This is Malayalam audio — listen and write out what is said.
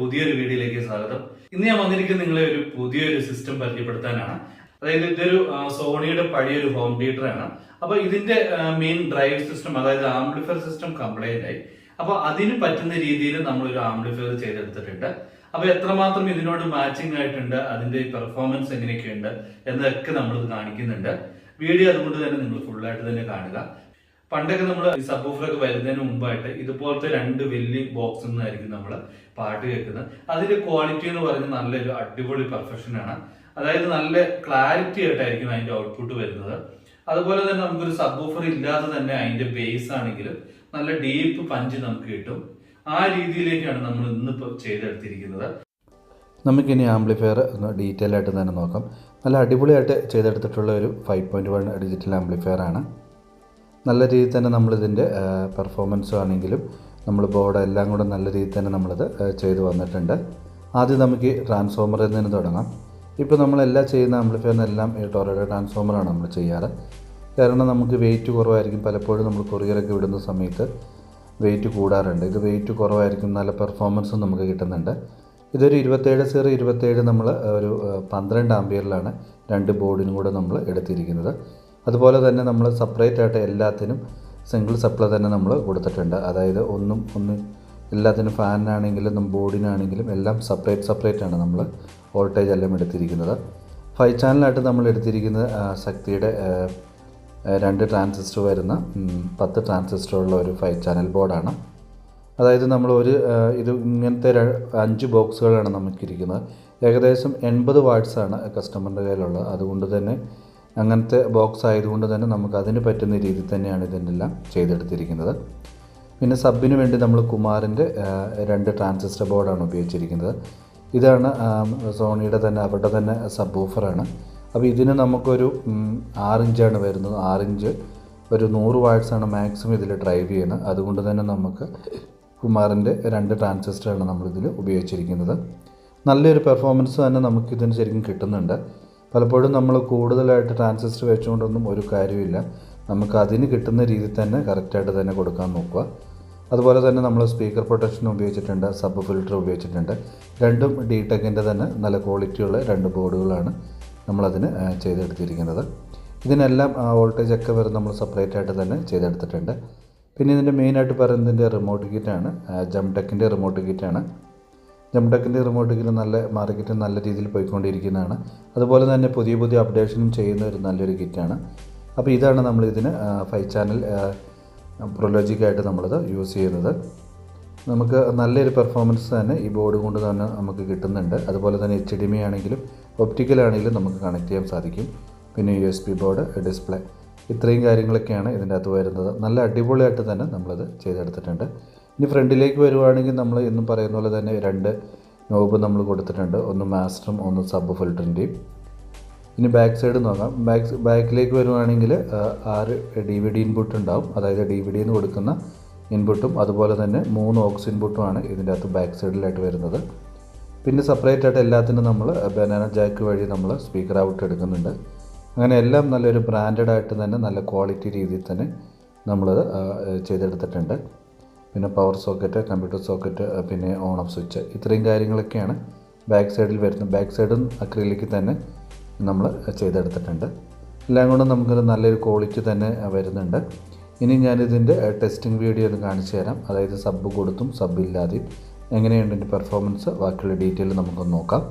പുതിയൊരു വീഡിയോയിലേക്ക് സ്വാഗതം. ഇന്ന് ഞാൻ വന്നിരിക്കുന്നത് നിങ്ങളെ ഒരു പുതിയൊരു സിസ്റ്റം പരിചയപ്പെടുത്താനാണ്. അതായത് ഇതൊരു സോണിയുടെ പഴയൊരു ഹോം തിയേറ്റർ ആണ്. അപ്പൊ ഇതിന്റെ മെയിൻ ഡ്രൈവ് സിസ്റ്റം, അതായത് ആംപ്ലിഫയർ സിസ്റ്റം കംപ്ലൈന്റ് ആയി. അപ്പൊ അതിന് പറ്റുന്ന രീതിയിൽ നമ്മൾ ഒരു ആംപ്ലിഫയർ ചെയ്തെടുത്തിട്ടുണ്ട്. അപ്പൊ എത്രമാത്രം ഇതിനോട് മാച്ചിങ് ആയിട്ടുണ്ട്, അതിന്റെ പെർഫോമൻസ് എങ്ങനെയൊക്കെയുണ്ട് എന്നൊക്കെ നമ്മൾ കാണിക്കുന്നുണ്ട്. വീഡിയോ അതുകൊണ്ട് തന്നെ നിങ്ങൾ ഫുള്ളായിട്ട് തന്നെ കാണുക. പണ്ടൊക്കെ നമ്മൾ ഈ സബ് വൂഫറൊക്കെ വരുന്നതിന് മുമ്പായിട്ട് ഇതുപോലത്തെ രണ്ട് വലിയ ബോക്സ് നിന്നായിരിക്കും നമ്മൾ പാട്ട് കേൾക്കുന്നത്. അതിന്റെ ക്വാളിറ്റി എന്ന് പറയുന്നത് നല്ലൊരു അടിപൊളി പെർഫെക്ഷൻ ആണ്. അതായത് നല്ല ക്ലാരിറ്റി ആയിട്ടായിരിക്കും അതിന്റെ ഔട്ട്പുട്ട് വരുന്നത്. അതുപോലെ തന്നെ നമുക്കൊരു സബ് വൂഫർ ഇല്ലാതെ തന്നെ അതിന്റെ ബേസ് ആണെങ്കിലും നല്ല ഡീപ്പ് പഞ്ച് നമുക്ക് കിട്ടും. ആ രീതിയിലേക്കാണ് നമ്മൾ ഇന്നിപ്പോൾ ചെയ്തെടുത്തിരിക്കുന്നത്. നമുക്കിനി ആംപ്ലിഫയർ ഒന്ന് ഡീറ്റെയിൽ ആയിട്ട് തന്നെ നോക്കാം. നല്ല അടിപൊളിയായിട്ട് ചെയ്തെടുത്തിട്ടുള്ള ഒരു 5.1 ഡിജിറ്റൽ ആംപ്ലിഫയർ ആണ്. നല്ല രീതിയിൽ തന്നെ നമ്മളിതിൻ്റെ പെർഫോമൻസ് ആണെങ്കിലും നമ്മൾ ബോർഡ് എല്ലാം കൂടെ നല്ല രീതിയിൽ തന്നെ നമ്മളിത് ചെയ്ത് വന്നിട്ടുണ്ട്. ആദ്യം നമുക്ക് ട്രാൻസ്ഫോമറിൽ നിന്ന് തുടങ്ങാം. ഇപ്പോൾ നമ്മളെല്ലാം ചെയ്യുന്ന ആംപ്ലിഫയറിനെല്ലാം ഈ ടൊറോഡോയിൽ ട്രാൻസ്ഫോമറാണ് നമ്മൾ ചെയ്യാറ്. കാരണം നമുക്ക് വെയിറ്റ് കുറവായിരിക്കും. പലപ്പോഴും നമ്മൾ കൊറിയറൊക്കെ വിടുന്ന സമയത്ത് വെയിറ്റ് കൂടാറുണ്ട്. ഇത് വെയിറ്റ് കുറവായിരിക്കും, നല്ല പെർഫോമൻസും നമുക്ക് കിട്ടുന്നുണ്ട്. ഇതൊരു 27 നമ്മൾ ഒരു 12 ആംപിയറിലാണ് രണ്ട് ബോർഡിനും കൂടെ നമ്മൾ എടുത്തിരിക്കുന്നത്. അതുപോലെ തന്നെ നമ്മൾ സെപ്പറേറ്റ് ആയിട്ട് എല്ലാത്തിനും സിംഗിൾ സപ്ലൈ തന്നെ നമ്മൾ കൊടുത്തിട്ടുണ്ട്. അതായത് ഒന്ന് എല്ലാത്തിനും ഫാനിനാണെങ്കിലും ബോർഡിനാണെങ്കിലും എല്ലാം സെപ്പറേറ്റ് ആണ് നമ്മൾ വോൾട്ടേജ് എല്ലാം എടുത്തിരിക്കുന്നത്. 5 ചാനലായിട്ട് നമ്മൾ എടുത്തിരിക്കുന്നത് ശക്തിയുടെ 2 ട്രാൻസിസ്റ്റർ വരുന്ന 10 ട്രാൻസിസ്റ്ററുള്ള ഒരു 5 ചാനൽ ബോർഡാണ്. അതായത് നമ്മൾ ഇത് ഇങ്ങനത്തെ 5 ബോക്സുകളാണ് നമുക്കിരിക്കുന്നത്. ഏകദേശം 80 വാട്ട്സാണ് കസ്റ്റമറിൻ്റെ കയ്യിലുള്ളത്. അതുകൊണ്ട് തന്നെ അങ്ങനത്തെ ബോക്സ് ആയതുകൊണ്ട് തന്നെ നമുക്ക് അതിന് പറ്റുന്ന രീതിയിൽ തന്നെയാണ് ഇതിൻ്റെ എല്ലാം ചെയ്തെടുത്തിരിക്കുന്നത്. പിന്നെ സബിന് വേണ്ടി നമ്മൾ കുമാറിൻ്റെ 2 ട്രാൻസിസ്റ്റർ ബോർഡാണ് ഉപയോഗിച്ചിരിക്കുന്നത്. ഇതാണ് സോണിയുടെ തന്നെ അവരുടെ തന്നെ സബ് വൂഫറാണ്. അപ്പോൾ ഇതിന് നമുക്കൊരു 6 ഇഞ്ചാണ് വരുന്നത്. 6 ഇഞ്ച് ഒരു 100 വാട്ട്സാണ് മാക്സിമം ഇതിൽ ഡ്രൈവ് ചെയ്യുന്നത്. അതുകൊണ്ട് തന്നെ നമുക്ക് കുമാറിൻ്റെ 2 ട്രാൻസിസ്റ്ററാണ് നമ്മളിതിൽ ഉപയോഗിച്ചിരിക്കുന്നത്. നല്ലൊരു പെർഫോമൻസ് തന്നെ നമുക്കിതിന് ശരിക്കും കിട്ടുന്നുണ്ട്. പലപ്പോഴും നമ്മൾ കൂടുതലായിട്ട് ട്രാൻസിസ്റ്റർ വെച്ചുകൊണ്ടൊന്നും ഒരു കാര്യമില്ല. നമുക്ക് അതിന് കിട്ടുന്ന രീതിയിൽ തന്നെ കറക്റ്റായിട്ട് തന്നെ കൊടുക്കാൻ നോക്കുക. അതുപോലെ തന്നെ നമ്മൾ സ്പീക്കർ പ്രൊട്ടക്ഷൻ ഉപയോഗിച്ചിട്ടുണ്ട്, സബ് ഫിൽറ്റർ ഉപയോഗിച്ചിട്ടുണ്ട്. രണ്ടും ഡിടെക്കിൻ്റെ തന്നെ നല്ല ക്വാളിറ്റിയുള്ള 2 ബോർഡുകളാണ് നമ്മളതിന് ചെയ്തെടുത്തിരിക്കുന്നത്. ഇതിനെല്ലാം വോൾട്ടേജ് ഒക്കെ വരെ നമ്മൾ സെപ്പറേറ്റ് ആയിട്ട് തന്നെ ചെയ്തെടുത്തിട്ടുണ്ട്. പിന്നെ ഇതിൻ്റെ മെയിനായിട്ട് പറയുന്നതിൻ്റെ റിമോട്ട് കിറ്റാണ്, ജംടെക്കിൻ്റെ റിമോട്ട് കിറ്റാണ്. ജംടെക്കിൻ്റെ റിമോട്ട് കിറ്റ് നല്ല മാർക്കറ്റിൽ നല്ല രീതിയിൽ പോയിക്കൊണ്ടിരിക്കുന്നതാണ്. അതുപോലെ തന്നെ പുതിയ അപ്ഡേഷനും ചെയ്യുന്ന ഒരു നല്ലൊരു കിറ്റാണ്. അപ്പോൾ ഇതാണ് നമ്മളിതിന് 5 ചാനൽ പ്രൊലോജിക്കായിട്ട് നമ്മളിത് യൂസ് ചെയ്യുന്നത്. നമുക്ക് നല്ലൊരു പെർഫോമൻസ് തന്നെ ഈ ബോർഡ് കൊണ്ട് തന്നെ നമുക്ക് കിട്ടുന്നുണ്ട്. അതുപോലെ തന്നെ HDMI ആണെങ്കിലും ഒപ്റ്റിക്കലാണെങ്കിലും നമുക്ക് കണക്ട് ചെയ്യാൻ സാധിക്കും. പിന്നെ USB ബോർഡ്, ഡിസ്പ്ലേ, ഇത്രയും കാര്യങ്ങളൊക്കെയാണ് ഇതിൻ്റെ അകത്ത് വരുന്നത്. നല്ല അടിപൊളിയായിട്ട് തന്നെ നമ്മളത് ചെയ്തെടുത്തിട്ടുണ്ട്. ഇനി ഫ്രണ്ടിലേക്ക് വരുവാണെങ്കിൽ നമ്മൾ എന്നും പറയുന്ന പോലെ തന്നെ 2 നോബ് നമ്മൾ കൊടുത്തിട്ടുണ്ട്. ഒന്ന് മാസ്റ്ററും ഒന്ന് സബ് ഫിൽറ്ററിൻ്റെയും. ഇനി ബാക്ക് സൈഡ് നോക്കാം. ബാക്കിലേക്ക് വരുവാണെങ്കിൽ 6 DVD ഇൻപുട്ട് ഉണ്ടാവും. അതായത് DVD എന്ന് കൊടുക്കുന്ന ഇൻപുട്ടും അതുപോലെ തന്നെ 3 ഓക്സ് ഇൻപുട്ടുമാണ് ഇതിൻ്റെ അകത്ത് ബാക്ക് സൈഡിലായിട്ട് വരുന്നത്. പിന്നെ സെപ്പറേറ്റ് ആയിട്ട് എല്ലാത്തിനും നമ്മൾ ബനാന ജാക്ക് വഴി നമ്മൾ സ്പീക്കർ ഔട്ട് എടുക്കുന്നുണ്ട്. അങ്ങനെ എല്ലാം നല്ലൊരു ബ്രാൻഡഡ് ആയിട്ട് തന്നെ നല്ല ക്വാളിറ്റി രീതിയിൽ തന്നെ നമ്മളത് ചെയ്തെടുത്തിട്ടുണ്ട്. പിന്നെ പവർ സോക്കറ്റ്, കമ്പ്യൂട്ടർ സോക്കറ്റ്, പിന്നെ ഓൺ ഓഫ് സ്വിച്ച്, ഇത്രയും കാര്യങ്ങളൊക്കെയാണ് ബാക്ക് സൈഡിൽ വരുന്നത്. ബാക്ക് സൈഡും അക്രിലിക്ക് തന്നെ നമ്മൾ ചെയ്തെടുത്തിട്ടുണ്ട്. എല്ലാം കൊണ്ടും നമുക്കൊരു നല്ലൊരു ക്വാളിറ്റി തന്നെ വരുന്നുണ്ട്. ഇനി ഞാനിതിൻ്റെ ടെസ്റ്റിംഗ് വീഡിയോ ഒന്ന് കാണിച്ചു തരാം. അതായത് സബ് കൊടുത്തും സബ് ഇല്ലാതെയും എങ്ങനെയുണ്ട് ഇതിൻ്റെ പെർഫോമൻസ്, ബാക്കിയുള്ള ഡീറ്റെയിൽ നമുക്കൊന്ന് നോക്കാം.